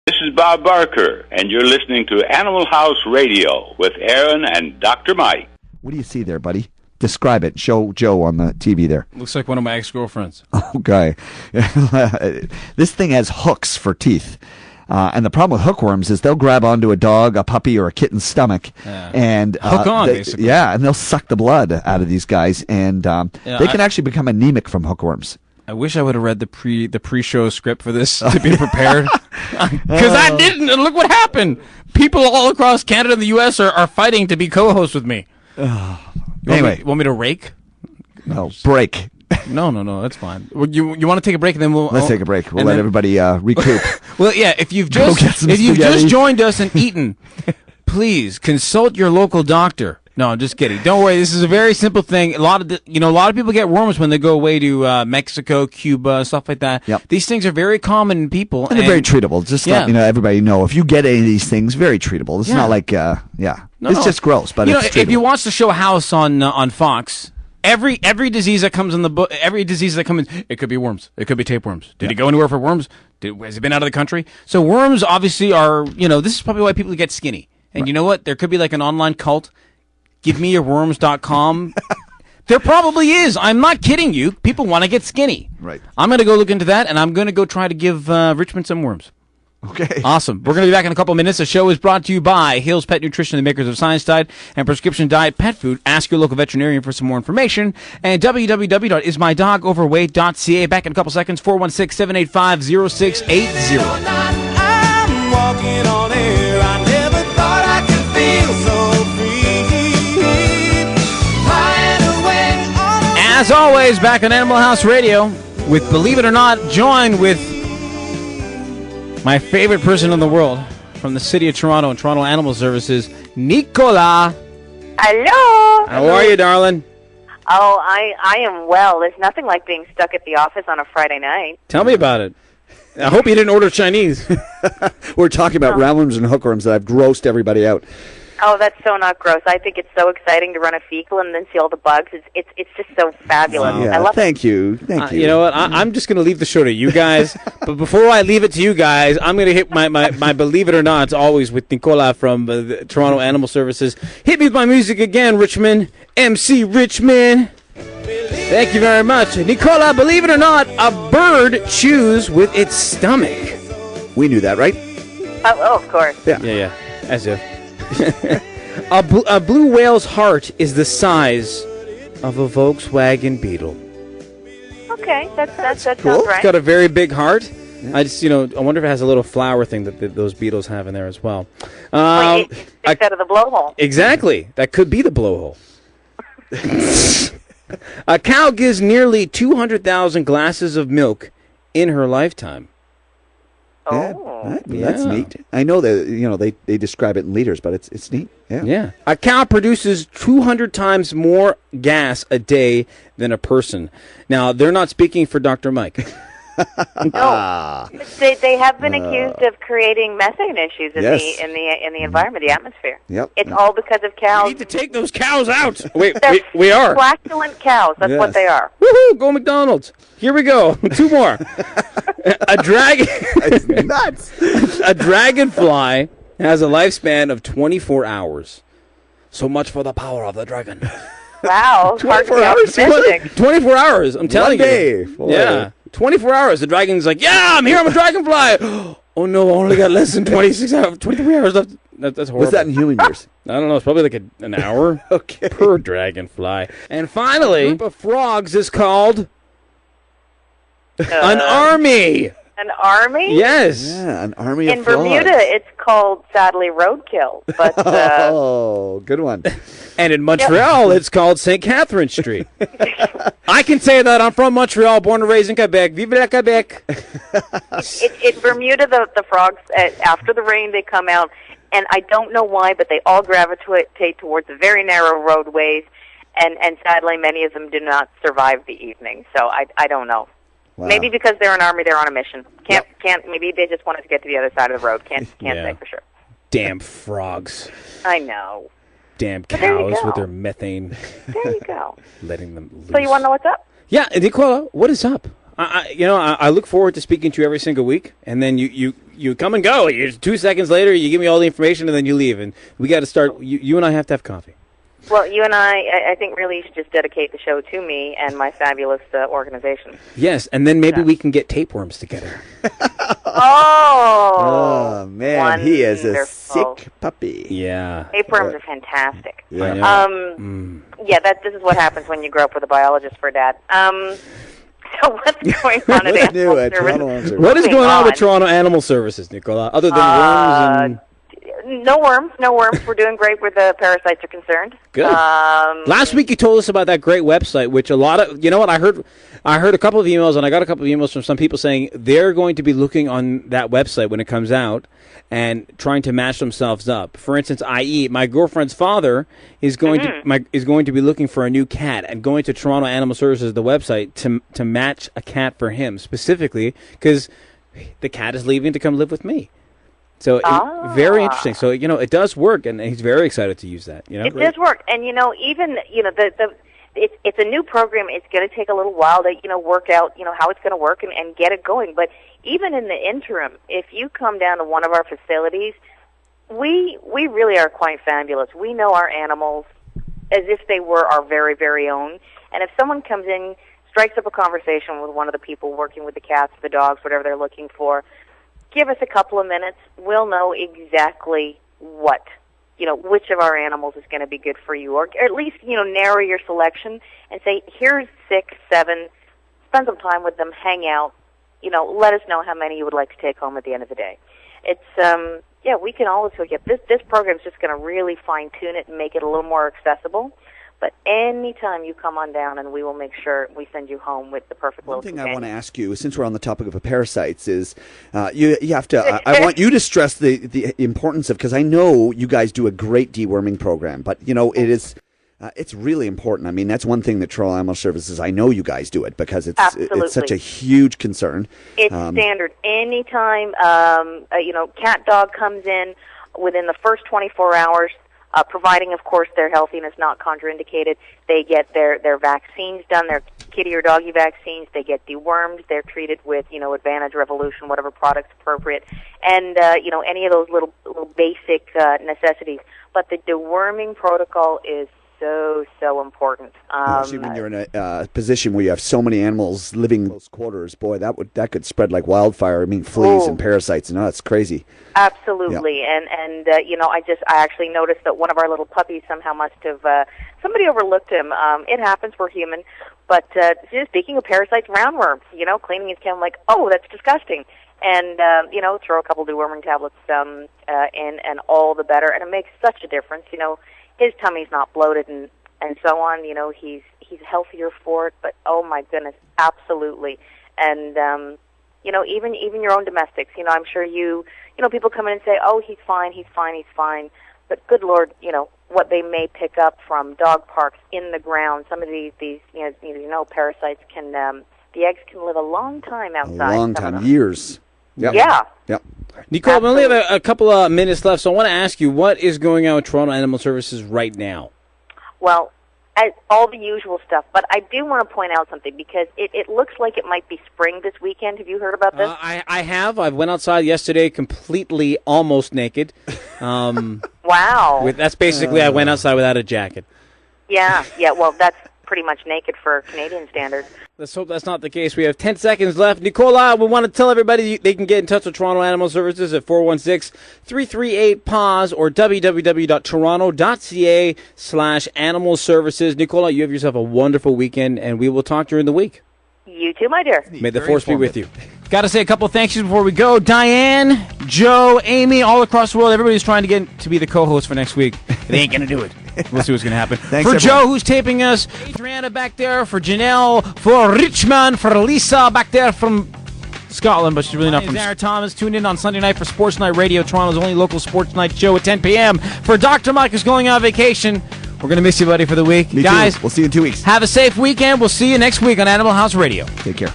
This is Bob Barker, and you're listening to Animal House Radio with Aaron and Dr. Mike. What do you see there, buddy? Describe it. Show Joe on the TV there. Looks like one of my ex-girlfriends. Okay. This thing has hooks for teeth. And the problem with hookworms is they'll grab onto a dog, a puppy, or a kitten's stomach. Yeah. And hook on, basically. Yeah, and they'll suck the blood out of these guys. And they can actually become anemic from hookworms. I wish I would have read the pre-show script for this to be prepared. Because I didn't, and look what happened. People all across Canada and the U.S. are fighting to be co-hosts with me. Anyway. Want me to rake? No, break. No, that's fine. You want to take a break, and then Let's take a break. We'll let everybody recoup. Well, yeah, if you've just joined us and eaten, please consult your local doctor. No, I'm just kidding. Don't worry. This is a very simple thing. A lot of people get worms when they go away to Mexico, Cuba, stuff like that. Yep. These things are very common in people, and they're very treatable. Just let everybody know, if you get any of these things, very treatable. It's not like it's just gross, but it's treatable. If you watch the show House on Fox, every disease that comes in the book, every disease that comes in, it could be worms, it could be tapeworms. Did he go anywhere for worms? Has he been out of the country? So worms obviously are. This is probably why people get skinny. And you know what? There could be like an online cult. GiveMeYourWorms.com. There probably is. I'm not kidding you. People want to get skinny. Right. I'm going to go look into that, and I'm going to go try to give Richmond some worms. Okay. Awesome. We're going to be back in a couple of minutes. The show is brought to you by Hill's Pet Nutrition, the makers of Science Diet and Prescription Diet Pet Food. Ask your local veterinarian for some more information. And www.ismydogoverweight.ca. Back in a couple seconds. 416-785-0680. I'm walking on air. I never thought I could feel so free. As always, back on Animal House Radio with Believe It or Not, joined with my favorite person in the world from the city of Toronto and Toronto Animal Services, Nicola. Hello. How are you, darling? Oh, I am well. There's nothing like being stuck at the office on a Friday night. Tell me about it. I hope you didn't order Chinese. We're talking about roundworms and hookworms that have grossed everybody out. Oh, that's so not gross. I think it's so exciting to run a fecal and then see all the bugs. It's just so fabulous. Wow. Yeah, I love thank you. You know what? I'm just going to leave the show to you guys. But before I leave it to you guys, I'm going to hit my Believe It or Not, always with Nicola from the Toronto Animal Services. Hit me with my music again, Richmond. MC Richmond. Thank you very much. Nicola, believe it or not, a bird chews with its stomach. We knew that, right? Oh, of course. Yeah. As if. A blue whale's heart is the size of a Volkswagen Beetle. Okay, that cool. sounds right. It's got a very big heart. Yeah. I wonder if it has a little flower thing that those beetles have in there as well. It's out of the blowhole. Exactly. That could be the blowhole. A cow gives nearly 200,000 glasses of milk in her lifetime. Oh, that's neat. I know that they describe it in liters, but it's neat. Yeah. A cow produces 200 times more gas a day than a person. Now, they're not speaking for Dr. Mike. No, they have been accused of creating methane issues in the environment, the atmosphere. Yep. It's all because of cows. We need to take those cows out. Wait, They're we are. flatulent cows. That's what they are. Woohoo! Go McDonald's. Here we go. 2 more. A dragon. It's nuts. A dragonfly has a lifespan of 24 hours. So much for the power of the dragon. Wow. 24 hours. 24 hours. I'm telling you. Boy. Yeah. 24 hours. The dragon's like, yeah, I'm here. I'm a dragonfly. Oh, no. I only got less than 23 hours left. That's horrible. What's that in human years? I don't know. It's probably like an hour Okay. per dragonfly. And finally, a group of frogs is called an army. An army? Yes. Yeah, an army In of frogs. Bermuda, it's called, sadly, roadkill. But oh, good one. And in Montreal, it's called St. Catherine Street. I can say that. I'm from Montreal, born and raised in Quebec. Vive la Quebec. in Bermuda, the frogs, after the rain, they come out. And I don't know why, but they all gravitate towards the very narrow roadways. And sadly, many of them do not survive the evening. So I don't know. Wow. Maybe because they're an army, they're on a mission. Can't. Maybe they just wanted to get to the other side of the road. Can't say for sure. Damn frogs. I know. Damn cows with their methane. There you go. Letting them loose. So you want to know what's up? Yeah, Nicola, what is up? I look forward to speaking to you every single week, and then you come and go. 2 seconds later, you give me all the information, and then you leave. And we got to start. You and I have to have coffee. Well, you and I think really you should just dedicate the show to me and my fabulous organization. Yes, and then maybe we can get tapeworms together. Oh, man, wonderful. He is a sick puppy. Yeah. Tapeworms are fantastic. Yeah. Yeah, this is what happens when you grow up with a biologist for a dad. So what's going on at Animal Services? What is going on with Toronto Animal Services, Nicola, other than worms and... No worms. We're doing great where the parasites are concerned. Good. Last week you told us about that great website, which a lot of, you know what, I heard a couple of emails, and I got a couple of emails from some people saying they're going to be looking on that website when it comes out and trying to match themselves up. For instance, i.e., my girlfriend's father is going to be looking for a new cat and going to Toronto Animal Services, the website, to match a cat for him specifically because the cat is leaving to come live with me. So very interesting. So it does work, and he's very excited to use that. It does work, and even it's a new program. It's going to take a little while to work out how it's going to work and get it going. But even in the interim, if you come down to one of our facilities, we really are quite fabulous. We know our animals as if they were our very, very own. And if someone comes in, strikes up a conversation with one of the people working with the cats, the dogs, whatever they're looking for, give us a couple of minutes. We'll know exactly which of our animals is going to be good for you, or at least, narrow your selection and say, here's 6, 7, spend some time with them, hang out, let us know how many you would like to take home at the end of the day. It's, we can always hook you up. This program's just going to really fine-tune it and make it a little more accessible. But anytime you come on down, and we will make sure we send you home with the perfect little companion. One thing I want to ask you, since we're on the topic of parasites, is you have to. I want you to stress the importance of, because I know you guys do a great deworming program, but it is. It's really important. I mean, that's one thing that Toronto Animal Services, I know you guys do it because it's such a huge concern. It's standard. Anytime cat dog comes in within the first 24 hours. Providing, of course, their healthiness not contraindicated, they get their vaccines done, their kitty or doggy vaccines. They get dewormed. They're treated with, Advantage, Revolution, whatever product's appropriate, and any of those little basic necessities. But the deworming protocol is so important. Especially when you're in a position where you have so many animals living in close quarters, boy, that could spread like wildfire. I mean, fleas and parasites, it's crazy. Absolutely, yeah. And I actually noticed that one of our little puppies somehow must have somebody overlooked him. It happens, we're human. But speaking of parasites, roundworms, cleaning his kennel, like, oh, that's disgusting. And throw a couple deworming tablets in, and all the better. And it makes such a difference. His tummy's not bloated and so on. He's healthier for it. But oh my goodness, absolutely. And even your own domestics. I'm sure people come in and say, oh, he's fine. But good Lord, what they may pick up from dog parks in the ground. Some of these parasites can the eggs can live a long time outside. A long time, years. Yep. Yeah. Yep. Nicole, we only have a couple of minutes left, so I want to ask you, what is going on with Toronto Animal Services right now? Well, all the usual stuff, but I do want to point out something, because it looks like it might be spring this weekend. Have you heard about this? I have. I went outside yesterday completely, almost naked. Wow. That's basically, I went outside without a jacket. Yeah, well, that's pretty much naked for Canadian standards. Let's hope that's not the case. We have 10 seconds left. Nicola, we want to tell everybody they can get in touch with Toronto Animal Services at 416-338-PAWS or www.toronto.ca/animal services. Nicola, you have yourself a wonderful weekend, and we will talk during the week. You too, my dear. May the force be with you. Got to say a couple thank yous before we go. Diane, Joe, Amy, all across the world. Everybody's trying to get to be the co-host for next week. They ain't going to do it. We'll see what's going to happen. Thanks, for everyone. Joe, who's taping us, Adriana back there, for Janelle, for Richmond, for Lisa back there from Scotland, but she's really not from Sarah Thomas. Tune in on Sunday night for Sports Night Radio, Toronto's only local sports night show at 10 p.m. For Dr. Mike, who's going on vacation. We're going to miss you, buddy, for the week. Me Guys, too. We'll see you in 2 weeks. Have a safe weekend. We'll see you next week on Animal House Radio. Take care.